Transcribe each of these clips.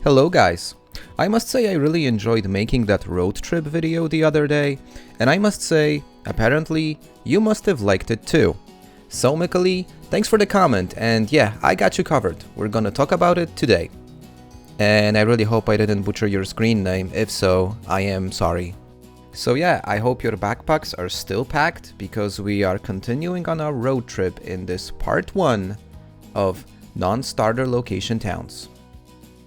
Hello guys! I must say I really enjoyed making that road trip video the other day, and I must say, apparently, you must have liked it too. So Mikali, thanks for the comment, and yeah, I got you covered. We're gonna talk about it today. And I really hope I didn't butcher your screen name, if so, I am sorry. So yeah, I hope your backpacks are still packed, because we are continuing on our road trip in this part 1 of non-starter location towns.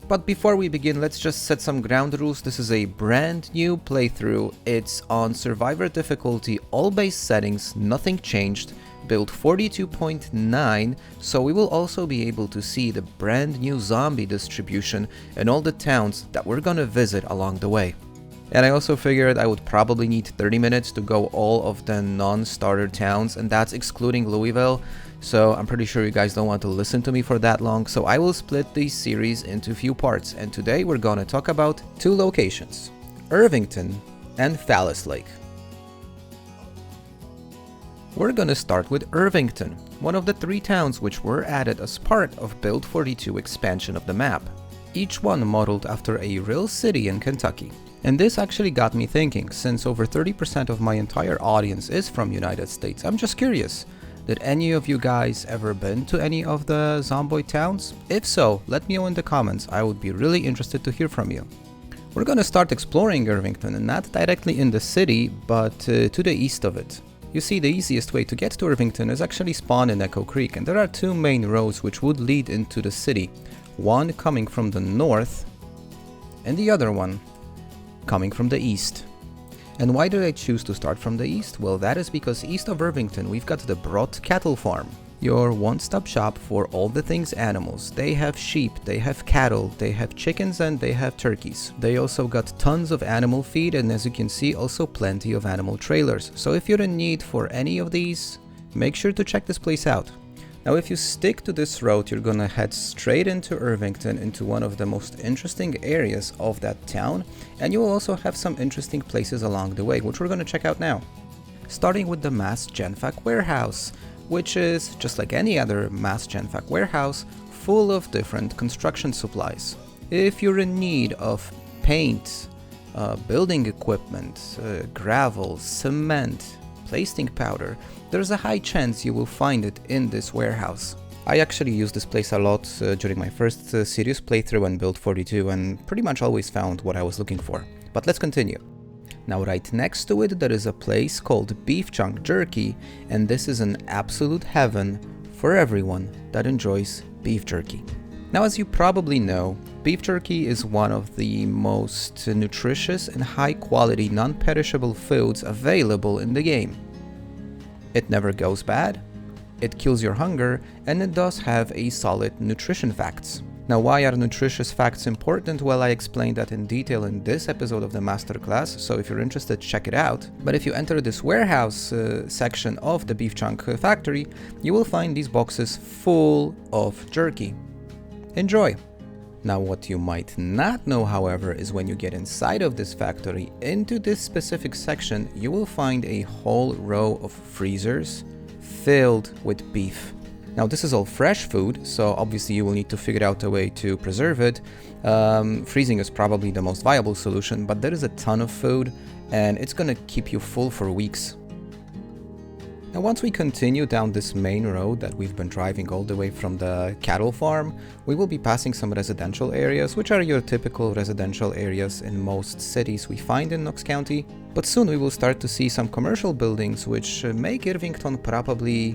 But before we begin, let's just set some ground rules. This is a brand new playthrough. It's on survivor difficulty, all base settings, nothing changed, build 42.9, so we will also be able to see the brand new zombie distribution and all the towns that we're gonna visit along the way. And I also figured I would probably need 30 minutes to go all of the non-starter towns, and that's excluding Louisville. So I'm pretty sure you guys don't want to listen to me for that long, so I will split this series into a few parts, and today we're gonna talk about two locations, Irvington and Fallas Lake. We're gonna start with Irvington, one of the 3 towns which were added as part of Build 42 expansion of the map, each one modeled after a real city in Kentucky. And this actually got me thinking, since over 30% of my entire audience is from United States, I'm just curious. Did any of you guys ever been to any of the Zomboid towns? If so, let me know in the comments, I would be really interested to hear from you. We're gonna start exploring Irvington, and not directly in the city, but to the east of it. You see, the easiest way to get to Irvington is actually spawn in Echo Creek, and there are 2 main roads which would lead into the city. One coming from the north, and the other one coming from the east. And why did I choose to start from the east? Well, that is because east of Irvington we've got the Brott Cattle Farm, your one-stop shop for all the things animals. They have sheep, they have cattle, they have chickens, and they have turkeys. They also got tons of animal feed, and as you can see, also plenty of animal trailers. So if you're in need for any of these, make sure to check this place out. Now if you stick to this road, you're gonna head straight into Irvington, into one of the most interesting areas of that town, and you will also have some interesting places along the way, which we're gonna check out now. Starting with the Mass Genfac warehouse, which is, just like any other Mass Genfac warehouse, full of different construction supplies. If you're in need of paint, building equipment, gravel, cement, pasting powder, there's a high chance you will find it in this warehouse. I actually used this place a lot during my first serious playthrough in Build 42 and pretty much always found what I was looking for. But let's continue. Now right next to it there is a place called Beef Chunk Jerky, and this is an absolute heaven for everyone that enjoys beef jerky. Now as you probably know, beef jerky is one of the most nutritious and high quality non-perishable foods available in the game. It never goes bad, it kills your hunger, and it does have a solid nutrition facts. Now why are nutritious facts important? Well, I explained that in detail in this episode of the Masterclass, so if you're interested, check it out. But if you enter this warehouse section of the Beef Chunk factory, you will find these boxes full of jerky. Enjoy! Now what you might not know, however, is when you get inside of this factory, into this specific section, you will find a whole row of freezers filled with beef. Now this is all fresh food, so obviously you will need to figure out a way to preserve it. Freezing is probably the most viable solution, but there is a ton of food and it's gonna keep you full for weeks. Now once we continue down this main road that we've been driving all the way from the cattle farm, we will be passing some residential areas, which are your typical residential areas in most cities we find in Knox County. But soon we will start to see some commercial buildings which make Irvington probably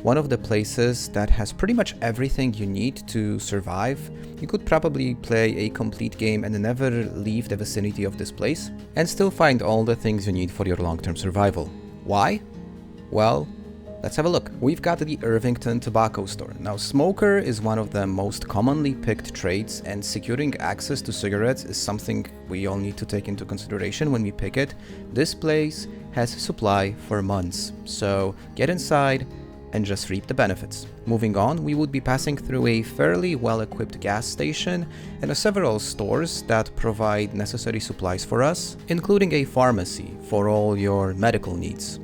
one of the places that has pretty much everything you need to survive. You could probably play a complete game and never leave the vicinity of this place, and still find all the things you need for your long-term survival. Why? Well, let's have a look. We've got the Irvington Tobacco Store. Now, smoker is one of the most commonly picked trades, and securing access to cigarettes is something we all need to take into consideration when we pick it. This place has supply for months, so get inside and just reap the benefits. Moving on, we would be passing through a fairly well-equipped gas station and several stores that provide necessary supplies for us, including a pharmacy for all your medical needs.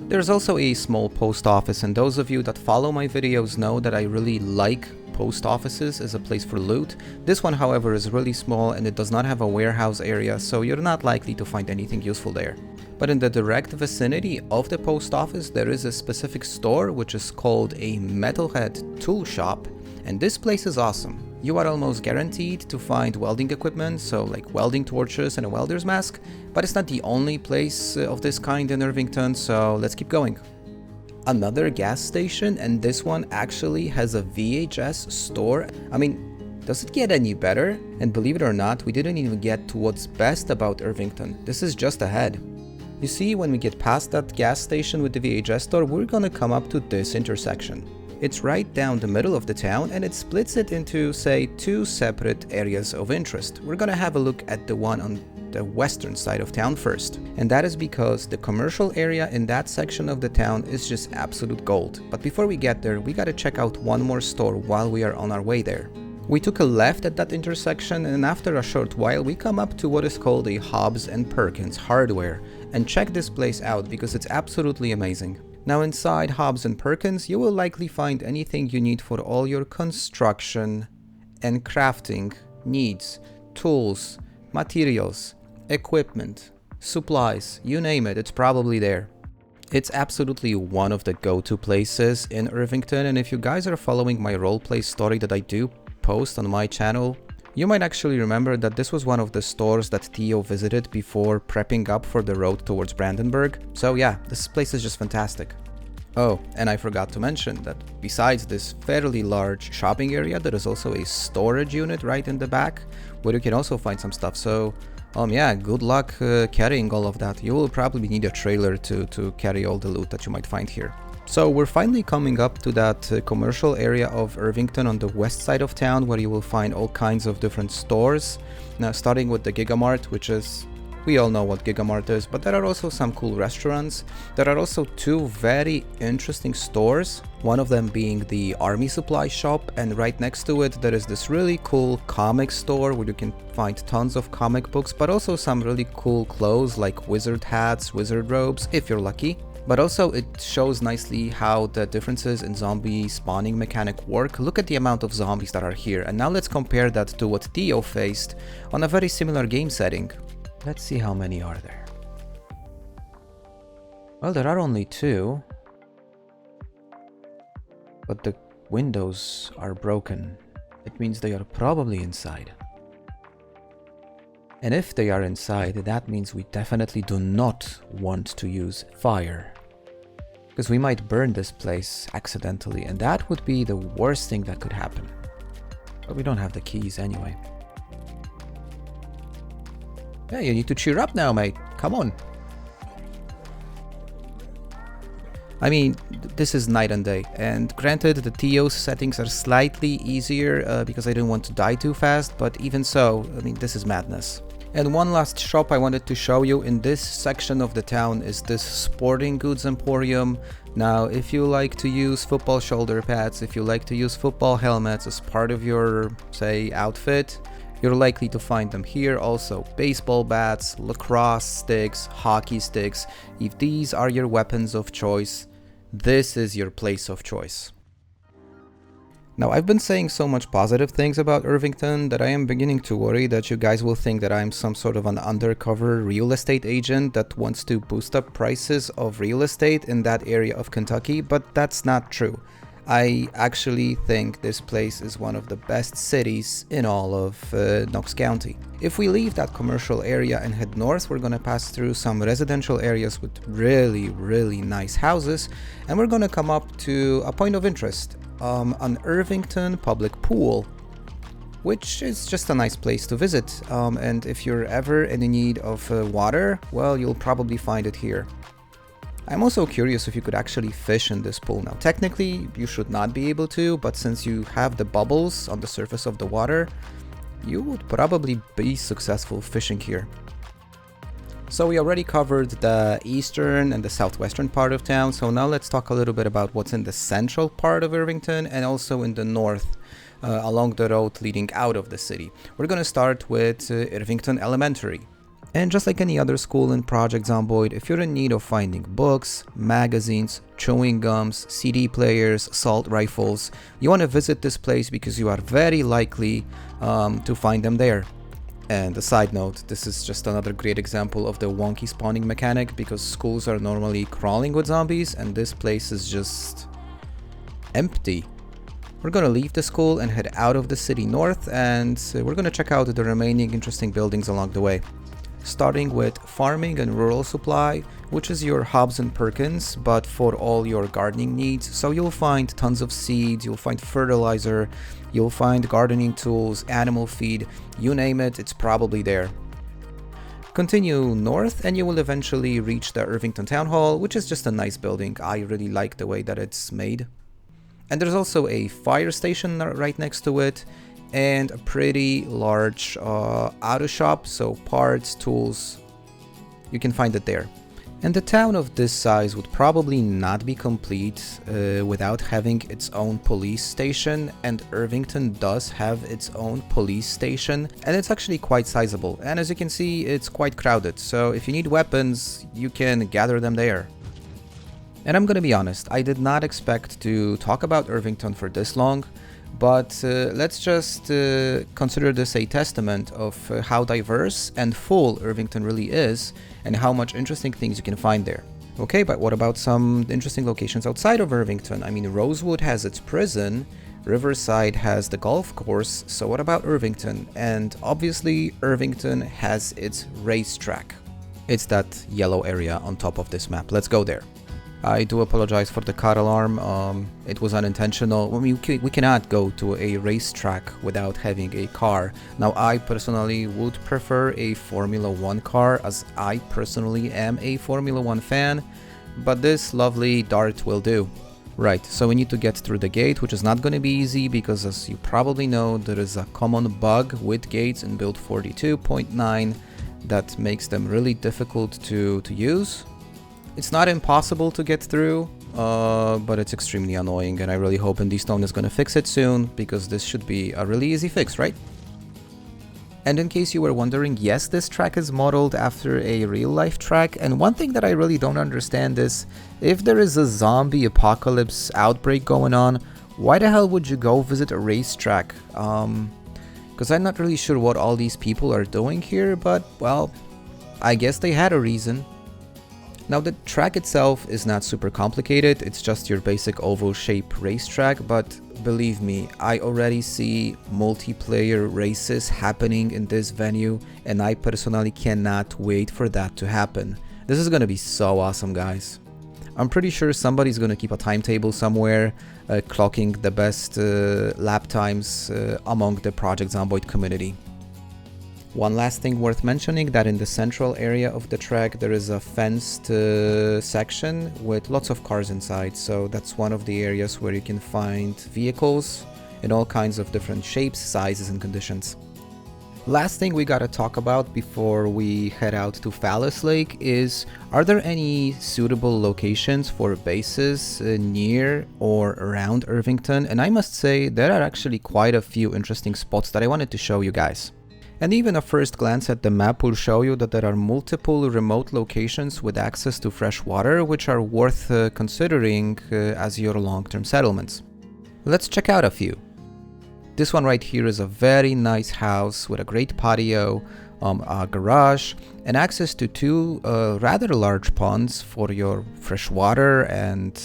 There's also a small post office, and those of you that follow my videos know that I really like post offices as a place for loot. This one, however, is really small and it does not have a warehouse area, so you're not likely to find anything useful there. But in the direct vicinity of the post office, there is a specific store which is called a Metalhead Tool Shop, and this place is awesome. You are almost guaranteed to find welding equipment, so like welding torches and a welder's mask, but it's not the only place of this kind in Irvington, so let's keep going. Another gas station, and this one actually has a VHS store. I mean, does it get any better? And believe it or not, we didn't even get to what's best about Irvington. This is just ahead. You see, when we get past that gas station with the VHS store, we're gonna come up to this intersection. It's right down the middle of the town and it splits it into, say, two separate areas of interest. We're gonna have a look at the one on the western side of town first. And that is because the commercial area in that section of the town is just absolute gold. But before we get there, we gotta check out one more store while we are on our way there. We took a left at that intersection and after a short while we come up to what is called a Hobbs & Perkins Hardware. And check this place out because it's absolutely amazing. Now inside Hobbs & Perkins, you will likely find anything you need for all your construction and crafting needs, tools, materials, equipment, supplies, you name it, it's probably there. It's absolutely one of the go-to places in Irvington, and if you guys are following my roleplay story that I do post on my channel, you might actually remember that this was one of the stores that Theo visited before prepping up for the road towards Brandenburg. So yeah, this place is just fantastic. Oh, and I forgot to mention that besides this fairly large shopping area, there is also a storage unit right in the back where you can also find some stuff. So yeah, good luck carrying all of that. You will probably need a trailer to carry all the loot that you might find here. So we're finally coming up to that commercial area of Irvington on the west side of town where you will find all kinds of different stores. Now starting with the Gigamart, which is, we all know what Gigamart is, but there are also some cool restaurants. There are also two very interesting stores, one of them being the Army Supply Shop, and right next to it there is this really cool comic store where you can find tons of comic books, but also some really cool clothes like wizard hats, wizard robes, if you're lucky. But also it shows nicely how the differences in zombie spawning mechanic work. Look at the amount of zombies that are here, and now let's compare that to what Theo faced on a very similar game setting. Let's see how many are there. Well, there are only two, but the windows are broken. It means they are probably inside. And if they are inside, that means we definitely do not want to use fire, because we might burn this place accidentally, and that would be the worst thing that could happen. But we don't have the keys anyway. Yeah, you need to cheer up now, mate. Come on. I mean, this is night and day, and granted the Theo's settings are slightly easier because I didn't want to die too fast, but even so, I mean, this is madness. And one last shop I wanted to show you in this section of the town is this sporting goods emporium. Now, if you like to use football shoulder pads, if you like to use football helmets as part of your, say, outfit, you're likely to find them here. Also, baseball bats, lacrosse sticks, hockey sticks. If these are your weapons of choice, this is your place of choice. Now, I've been saying so much positive things about Irvington that I am beginning to worry that you guys will think that I'm some sort of an undercover real estate agent that wants to boost up prices of real estate in that area of Kentucky, but that's not true. I actually think this place is one of the best cities in all of Knox County. If we leave that commercial area and head north, we're gonna pass through some residential areas with really nice houses, and we're gonna come up to a point of interest, an Irvington public pool, which is just a nice place to visit, and if you're ever in need of water, well, you'll probably find it here. I'm also curious if you could actually fish in this pool. Now, technically, you should not be able to, but since you have the bubbles on the surface of the water, you would probably be successful fishing here. So we already covered the eastern and the southwestern part of town, so now let's talk a little bit about what's in the central part of Irvington and also in the north, along the road leading out of the city. We're gonna start with Irvington Elementary. And just like any other school in Project Zomboid, if you're in need of finding books, magazines, chewing gums, CD players, assault rifles, you want to visit this place because you are very likely to find them there. And a side note, this is just another great example of the wonky spawning mechanic, because schools are normally crawling with zombies and this place is just empty. We're gonna leave the school and head out of the city north, and we're gonna check out the remaining interesting buildings along the way. Starting with farming and rural supply, which is your Hobbs and Perkins, but for all your gardening needs. So you'll find tons of seeds, you'll find fertilizer, you'll find gardening tools, animal feed, you name it, it's probably there. Continue north and you will eventually reach the Irvington Town Hall, which is just a nice building. I really like the way that it's made. And there's also a fire station right next to it, and a pretty large auto shop, so parts, tools, you can find it there. And a town of this size would probably not be complete without having its own police station, and Irvington does have its own police station, and it's actually quite sizable, and as you can see, it's quite crowded, so if you need weapons, you can gather them there. And I'm gonna be honest, I did not expect to talk about Irvington for this long, but let's just consider this a testament of how diverse and full Irvington really is, and how much interesting things you can find there. Okay, but what about some interesting locations outside of Irvington? I mean, Rosewood has its prison, Riverside has the golf course, so what about Irvington? And obviously, Irvington has its racetrack. It's that yellow area on top of this map. Let's go there. I do apologize for the car alarm, it was unintentional. I mean, we cannot go to a racetrack without having a car. Now, I personally would prefer a Formula 1 car, as I personally am a Formula 1 fan, but this lovely dart will do. Right, so we need to get through the gate, which is not going to be easy, because as you probably know, there is a common bug with gates in build 42.9 that makes them really difficult to use. It's not impossible to get through, but it's extremely annoying, and I really hope Indie Stone is going to fix it soon, because this should be a really easy fix, right? And in case you were wondering, yes, this track is modeled after a real-life track, and one thing that I really don't understand is, if there is a zombie apocalypse outbreak going on, why the hell would you go visit a racetrack? Because I'm not really sure what all these people are doing here, but, well, I guess they had a reason. Now, the track itself is not super complicated, it's just your basic oval shape racetrack, but believe me, I already see multiplayer races happening in this venue, and I personally cannot wait for that to happen. This is gonna be so awesome, guys. I'm pretty sure somebody's gonna keep a timetable somewhere, clocking the best lap times among the Project Zomboid community. One last thing worth mentioning, that in the central area of the track there is a fenced section with lots of cars inside, so that's one of the areas where you can find vehicles in all kinds of different shapes, sizes and conditions. Last thing we gotta talk about before we head out to Fallis Lake is, are there any suitable locations for bases near or around Irvington? And I must say there are actually quite a few interesting spots that I wanted to show you guys. And even a first glance at the map will show you that there are multiple remote locations with access to fresh water, which are worth considering as your long-term settlements. Let's check out a few. This one right here is a very nice house with a great patio, a garage, and access to two rather large ponds for your fresh water and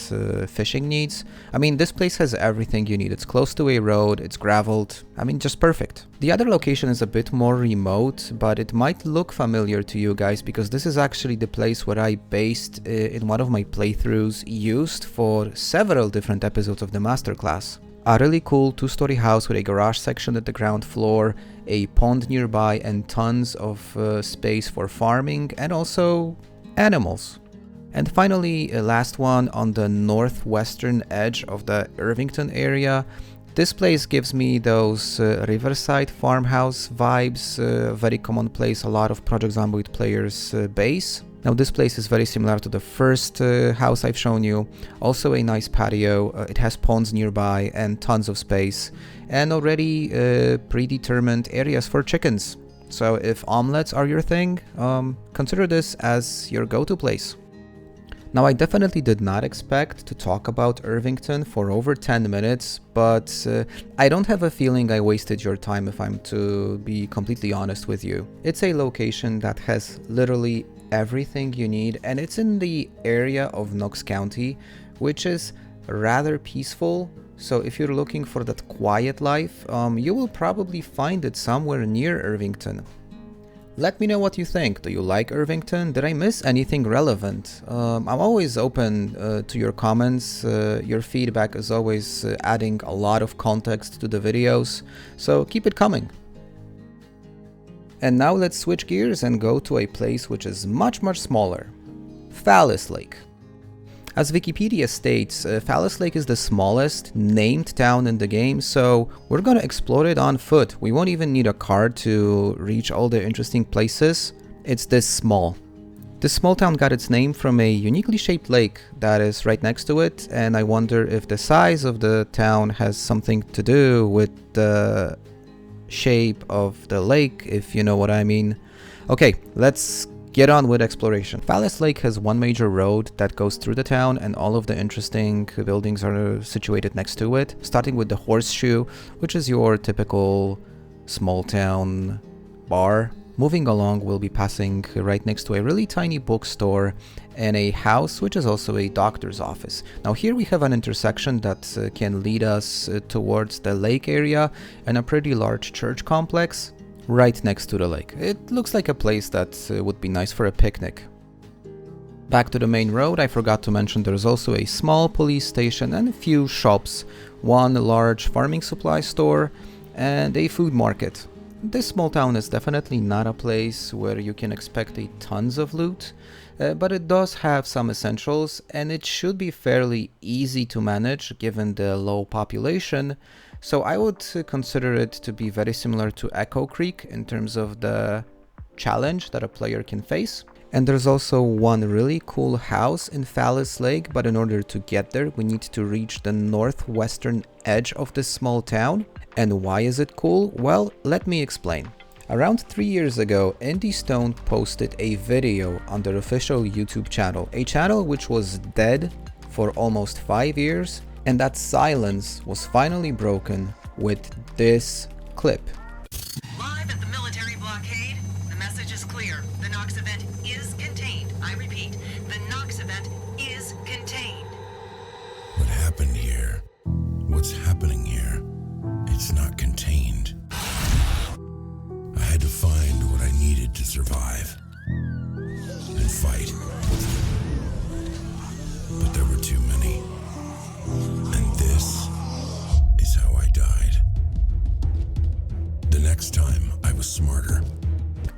fishing needs. I mean, this place has everything you need. It's close to a road, it's graveled, I mean, just perfect. The other location is a bit more remote, but it might look familiar to you guys, because this is actually the place where I based in one of my playthroughs, used for several different episodes of the Masterclass. A really cool two-story house with a garage section at the ground floor, a pond nearby, and tons of space for farming and also animals. And finally, a last one on the northwestern edge of the Irvington area. This place gives me those riverside farmhouse vibes, very common place a lot of Project Zomboid players base. Now, this place is very similar to the first house I've shown you. Also a nice patio, it has ponds nearby and tons of space, and already predetermined areas for chickens. So if omelets are your thing, consider this as your go-to place. Now, I definitely did not expect to talk about Irvington for over 10 minutes, but I don't have a feeling I wasted your time if I'm to be completely honest with you. It's a location that has literally everything you need, and it's in the area of Knox County, which is rather peaceful. So if you're looking for that quiet life, you will probably find it somewhere near Irvington. Let me know what you think. Do you like Irvington? Did I miss anything relevant? I'm always open to your comments. Your feedback is always adding a lot of context to the videos, so keep it coming. And now let's switch gears and go to a place which is much smaller. Fallis Lake. As Wikipedia states, Fallis Lake is the smallest named town in the game, so we're gonna explore it on foot. We won't even need a car to reach all the interesting places. It's this small. This small town got its name from a uniquely shaped lake that is right next to it, and I wonder if the size of the town has something to do with the shape of the lake, if you know what I mean. Okay, let's get on with exploration. Fallis Lake has one major road that goes through the town, and all of the interesting buildings are situated next to it, starting with the Horseshoe, which is your typical small town bar. Moving along, we'll be passing right next to a really tiny bookstore and a house, which is also a doctor's office. Now here we have an intersection that can lead us towards the lake area and a pretty large church complex right next to the lake. It looks like a place that would be nice for a picnic. Back to the main road, I forgot to mention there's also a small police station and a few shops, one large farming supply store and a food market. This small town is definitely not a place where you can expect a tons of loot, but it does have some essentials and it should be fairly easy to manage given the low population. So I would consider it to be very similar to Echo Creek in terms of the challenge that a player can face. And there's also one really cool house in Fallis Lake, but in order to get there, we need to reach the northwestern edge of this small town. And why is it cool? Well, let me explain. Around 3 years ago, Indy Stone posted a video on their official YouTube channel, a channel which was dead for almost 5 years. And that silence was finally broken with this clip. Live at the military blockade, the message is clear. The Knox event is contained. I repeat, the Knox event is contained. What happened here? What's happening here? It's not contained. I had to find what I needed to survive and fight. But there were too many. And this is how I died. The next time, I was smarter.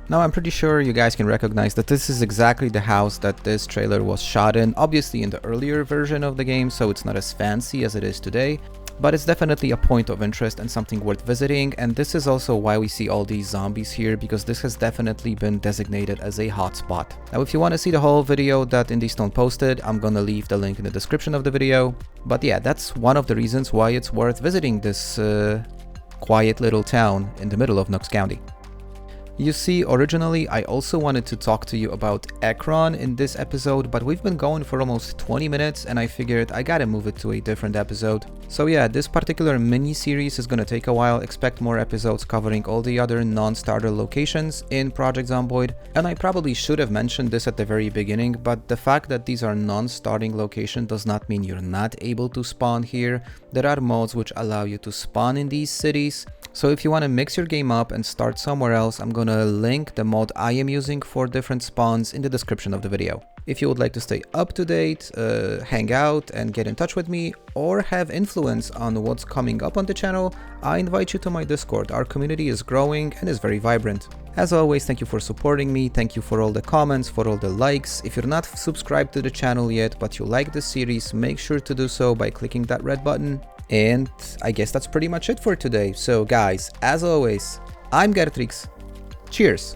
Now I'm pretty sure you guys can recognize that this is exactly the house that this trailer was shot in, obviously in the earlier version of the game, so it's not as fancy as it is today. But it's definitely a point of interest and something worth visiting, and this is also why we see all these zombies here, because this has definitely been designated as a hotspot. Now if you want to see the whole video that Indy Stone posted, I'm gonna leave the link in the description of the video. But yeah, that's one of the reasons why it's worth visiting this quiet little town in the middle of Knox County. You see, originally I also wanted to talk to you about Ekron in this episode, but we've been going for almost 20 minutes and I figured I gotta move it to a different episode. So yeah, this particular mini-series is gonna take a while. Expect more episodes covering all the other non-starter locations in Project Zomboid. And I probably should have mentioned this at the very beginning, but the fact that these are non-starting locations does not mean you're not able to spawn here. There are mods which allow you to spawn in these cities. So if you want to mix your game up and start somewhere else, I'm gonna link the mod I am using for different spawns in the description of the video. If you would like to stay up to date, hang out and get in touch with me, or have influence on what's coming up on the channel, I invite you to my Discord. Our community is growing and is very vibrant. As always, thank you for supporting me, thank you for all the comments, for all the likes. If you're not subscribed to the channel yet, but you like this series, make sure to do so by clicking that red button. And I guess that's pretty much it for today. So guys, as always, I'm Gertrix. Cheers!